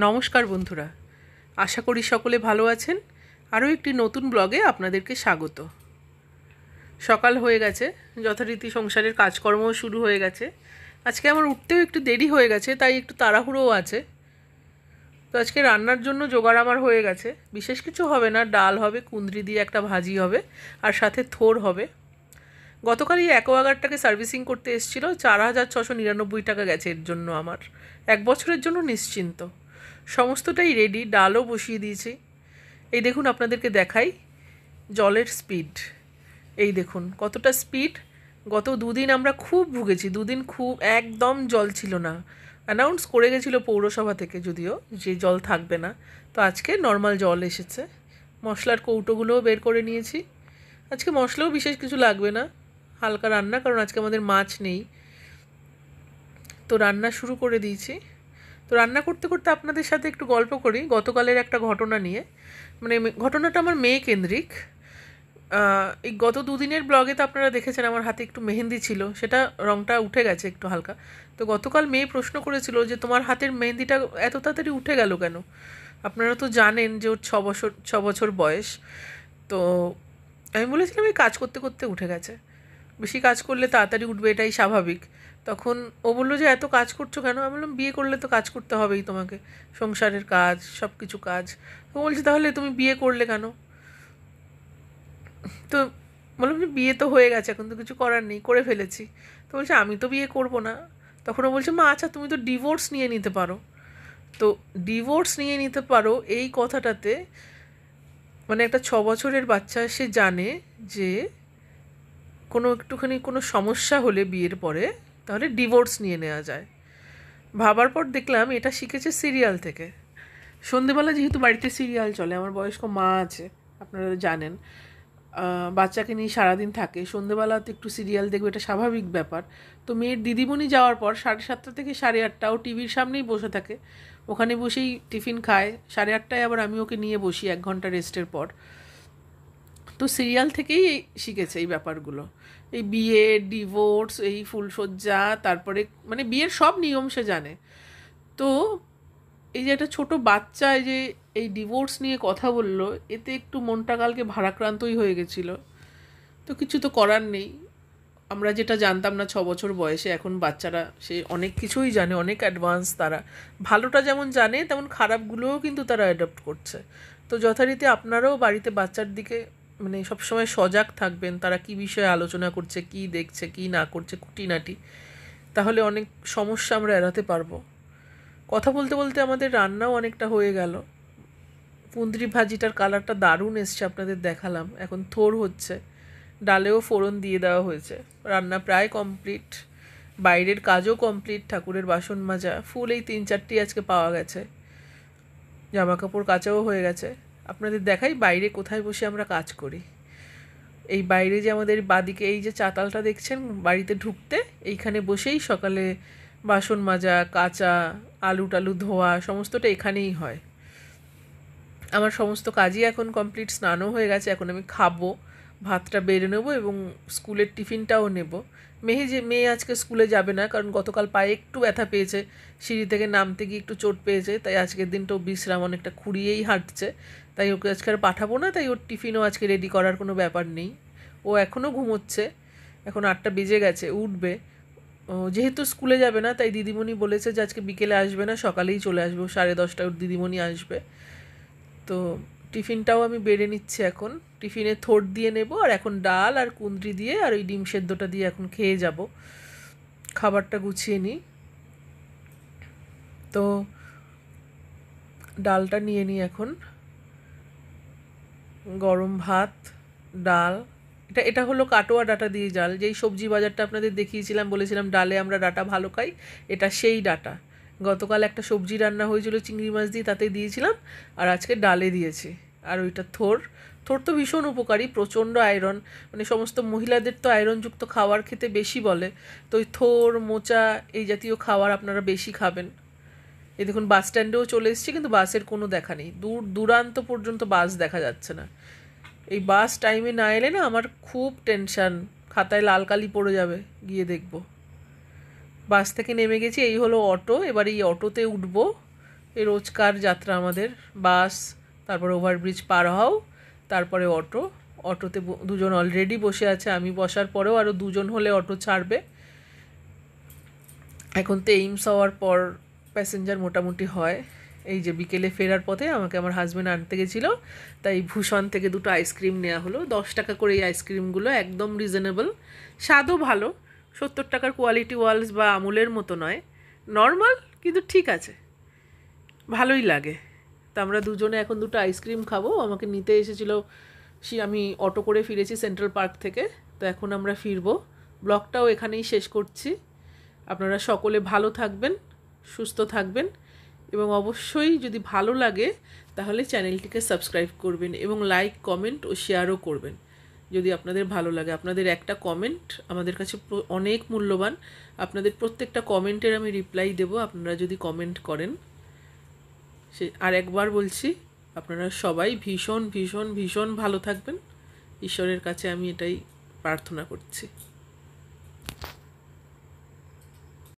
নমস্কার বন্ধুরা, আশা করি সকলে ভালো আছেন। আরও একটি নতুন ব্লগে আপনাদেরকে স্বাগত। সকাল হয়ে গেছে, যথারীতি সংসারের কাজকর্মও শুরু হয়ে গেছে। আজকে আমার উঠতেও একটু দেরি হয়ে গেছে, তাই একটু তাড়াহুড়োও আছে। তো আজকে রান্নার জন্য জোগাড় আমার হয়ে গেছে। বিশেষ কিছু হবে না, ডাল হবে, কুঁদরি দিয়ে একটা ভাজি হবে, আর সাথে থোর হবে। গতকাল এই অ্যাকোয়াগার্ডটাকে সার্ভিসিং করতে এসেছিলো, 4,699 টাকা গেছে এর জন্য। আমার 1 বছরের জন্য নিশ্চিন্ত। সমস্তটাই রেডি, ডালও বসিয়ে দিয়েছি। এই দেখুন, আপনাদেরকে দেখাই জলের স্পিড। এই দেখুন কতটা স্পিড। গত দুদিন আমরা খুব ভুগেছি, দুদিন খুব একদম জল ছিল না। অ্যানাউন্স করে গেছিলো পৌরসভা থেকে যদিও যে জল থাকবে না। তো আজকে নর্মাল জল এসেছে। মশলার কৌটোগুলোও বের করে নিয়েছি। আজকে মশলাও বিশেষ কিছু লাগবে না, হালকা রান্না, কারণ আজকে আমাদের মাছ নেই। তো রান্না শুরু করে দিয়েছি। তো রান্না করতে করতে আপনাদের সাথে একটু গল্প করি গতকালের একটা ঘটনা নিয়ে। মানে ঘটনাটা আমার মেয়ে কেন্দ্রিক। এই গত দুদিনের ব্লগে তো আপনারা দেখেছেন আমার হাতে একটু মেহেন্দি ছিল, সেটা রঙটা উঠে গেছে একটু হালকা। তো গতকাল মেয়ে প্রশ্ন করেছিল যে তোমার হাতের মেহেন্দিটা এত তাড়াতাড়ি উঠে গেল কেন। আপনারা তো জানেন যে ওর 6 বছর বয়স। তো আমি বলেছিলাম এই কাজ করতে করতে উঠে গেছে, বেশি কাজ করলে তাড়াতাড়ি উঠবে, এটাই স্বাভাবিক। তখন ও বললো যে এত কাজ করছো কেন। আমি বললাম বিয়ে করলে তো কাজ করতে হবেই তোমাকে, সংসারের কাজ, সব কিছু কাজ। ও বলছে তাহলে তুমি বিয়ে করলে কেন। তো বললাম যে বিয়ে তো হয়ে গেছে, এখন তো কিছু করার নেই, করে ফেলেছি। তো বলছে আমি তো বিয়ে করব না। তখন ও বলছে মা আচ্ছা তুমি তো ডিভোর্স নিয়ে নিতে পারো। তো ডিভোর্স নিয়ে নিতে পারো এই কথাটাতে মানে একটা 6 বছরের বাচ্চা সে জানে যে কোনো একটুখানি কোনো সমস্যা হলে বিয়ের পরে তাহলে ডিভোর্স নিয়ে নেওয়া যায়। ভাবার পর দেখলাম এটা শিখেছে সিরিয়াল থেকে। সন্ধেবেলা যেহেতু বাড়িতে সিরিয়াল চলে, আমার বয়স্ক মা আছে আপনারা জানেন, বাচ্চাকে নিয়ে সারাদিন থাকে, সন্ধেবেলাতে একটু সিরিয়াল দেখবে, এটা স্বাভাবিক ব্যাপার। তো মেয়ের দিদিমণি যাওয়ার পর 7:30 থেকে 8:30 ও টিভির সামনেই বসে থাকে, ওখানে বসেই টিফিন খায়। 8:30 আবার আমি ওকে নিয়ে বসি 1 ঘন্টা রেস্টের পর। তো সিরিয়াল থেকেই শিখেছে এই ব্যাপারগুলো, এই বিয়ে, ডিভোর্স, এই ফুলসজ্জা, তারপরে মানে বিয়ের সব নিয়ম সে জানে। তো এই যে একটা ছোট বাচ্চা এই যে এই ডিভোর্স নিয়ে কথা বললো, এতে একটু মনটা কালকে ভারাক্রান্তই হয়ে গেছিলো। তো কিছু তো করার নেই, আমরা যেটা জানতাম না 6 বছর বয়সে, এখন বাচ্চারা সে অনেক কিছুই জানে, অনেক অ্যাডভান্স তারা। ভালোটা যেমন জানে তেমন খারাপগুলোও কিন্তু তারা অ্যাডপ্ট করছে। তো যথারীতি আপনারাও বাড়িতে বাচ্চার দিকে মানে সবসময় সজাগ থাকবেন, তারা কি বিষয়ে আলোচনা করছে, কি দেখছে, কি না করছে, খুঁটিনাটি। তাহলে অনেক সমস্যা আমরা এড়াতে পারবো। কথা বলতে বলতে আমাদের রান্নাও অনেকটা হয়ে গেল। কুঁদরি ভাজিটার কালারটা দারুণ এসছে, আপনাদের দেখালাম। এখন থোর হচ্ছে, ডালেও ফোড়ন দিয়ে দেওয়া হয়েছে। রান্না প্রায় কমপ্লিট, বাইরের কাজও কমপ্লিট, ঠাকুরের বাসন মাজা, ফুল এই 3-4টি আজকে পাওয়া গেছে, জামা কাপড় কাচাও হয়ে গেছে। আপনাদের দেখাই বাইরে কোথায় বসে আমরা কাজ করি। এই বাইরে যে আমাদের বাদিকে এই যে চাতালটা দেখছেন বাড়িতে ঢুকতে, এইখানে বসেই সকালে বাসন মাজা, কাচা, আলু টালু ধোয়া সমস্তটা এখানেই হয়। আমার সমস্ত কাজই এখন কমপ্লিট, স্নানও হয়ে গেছে। এখন আমি খাবো, ভাতটা বেড়ে নেবো এবং স্কুলের টিফিনটাও নেব। মেয়ে আজকে স্কুলে যাবে না, কারণ গতকাল পায়ে একটু ব্যথা পেয়েছে, সিঁড়ি থেকে নামতে গিয়ে একটু চোট পেয়েছে, তাই আজকের দিনটাও বিশ্রাম, অনেকটা খুঁড়িয়েই হাঁটছে। তাই ওকে আজকে আর পাঠাবো না, তাই ওর টিফিনও আজকে রেডি করার কোনো ব্যাপার নেই। ও এখনও ঘুমোচ্ছে, এখন 8টা বেজে গেছে, উঠবে। যেহেতু স্কুলে যাবে না তাই দিদিমণি বলেছে যে আজকে বিকেলে আসবে না, সকালেই চলে আসবে, 10:30 ওর দিদিমণি আসবে। তো টিফিনটাও আমি বেড়ে নিচ্ছি এখন, টিফিনে থোড় দিয়ে নেব, আর এখন ডাল আর কুঁদরি দিয়ে আর ওই ডিম সেদ্ধটা দিয়ে এখন খেয়ে যাব। খাবারটা গুছিয়ে নিই। তো ডালটা নিয়ে নিই এখন, গরম ভাত, ডাল। এটা হলো কাটোয়া ডাঁটা দিয়ে ডাল, যেই সবজি বাজারটা আপনাদের দেখিয়েছিলাম, বলেছিলাম ডালে আমরা ডাঁটা ভালো খাই, এটা সেই ডাঁটা। গতকাল একটা সবজি রান্না হয়েছিল চিংড়ি মাছ দিয়ে, তাতে দিয়েছিলাম, আর আজকে ডালে দিয়েছি। আর ওইটা থোর। থোর তো ভীষণ উপকারী, প্রচণ্ড আয়রন, মানে সমস্ত মহিলাদের তো আয়রনযুক্ত খাবার খেতে বেশি বলে। তো ওই থোর, মোচা এই জাতীয় খাবার আপনারা বেশি খাবেন। এই দেখুন বাস স্ট্যান্ডেও চলে এসেছি, কিন্তু বাসের কোনো দেখা নেই, দূরান্ত পর্যন্ত বাস দেখা যাচ্ছে না। এই বাস টাইমে না এলে না আমার খুব টেনশান, খাতায় লাল কালি পড়ে যাবে গিয়ে দেখব। বাস থেকে নেমে গেছি, এই হলো অটো, এবার এই অটোতে উঠবো, এই রোজকার যাত্রা আমাদের। বাস, তারপরে ওভারব্রিজ পার হও, তারপরে অটো। অটোতে দুজন অলরেডি বসে আছে, আমি বসার পরেও আরও দুজন হলে অটো ছাড়বে। এখন তো এইমস হওয়ার পর প্যাসেঞ্জার মোটামুটি হয়। এই যে বিকেলে ফেরার পথে আমাকে আমার হাজব্যান্ড আনতে গেছিলো, তাই ভূষণ থেকে দুটো আইসক্রিম নেওয়া হলো। 10 টাকা করে এই আইসক্রিমগুলো, একদম রিজনেবল, স্বাদও ভালো। 70 টাকার কোয়ালিটি ওয়ালস বা আমুলের মতো নয়, নর্মাল, কিন্তু ঠিক আছে, ভালোই লাগে। তা আমরা দুজনে এখন দুটো আইসক্রিম খাবো। আমাকে নিতে এসেছিলো, আমি অটো করে ফিরেছি সেন্ট্রাল পার্ক থেকে। তো এখন আমরা ফিরবো। ব্লগটাও এখানেই শেষ করছি। আপনারা সকলে ভালো থাকবেন, সুস্থ থাকবেন, এবং অবশ্যই যদি ভালো লাগে তাহলে চ্যানেলটিকে সাবস্ক্রাইব করবেন এবং লাইক, কমেন্ট ও শেয়ারও করবেন যদি আপনাদের ভালো লাগে। আপনাদের একটা কমেন্ট আমাদের কাছে অনেক মূল্যবান। আপনাদের প্রত্যেকটা কমেন্টের আমি রিপ্লাই দেব আপনারা যদি কমেন্ট করেন। আর একবার বলছি, আপনারা সবাই ভীষণ ভীষণ ভীষণ ভালো থাকবেন। ঈশ্বরের কাছে আমি এটাই প্রার্থনা করছি।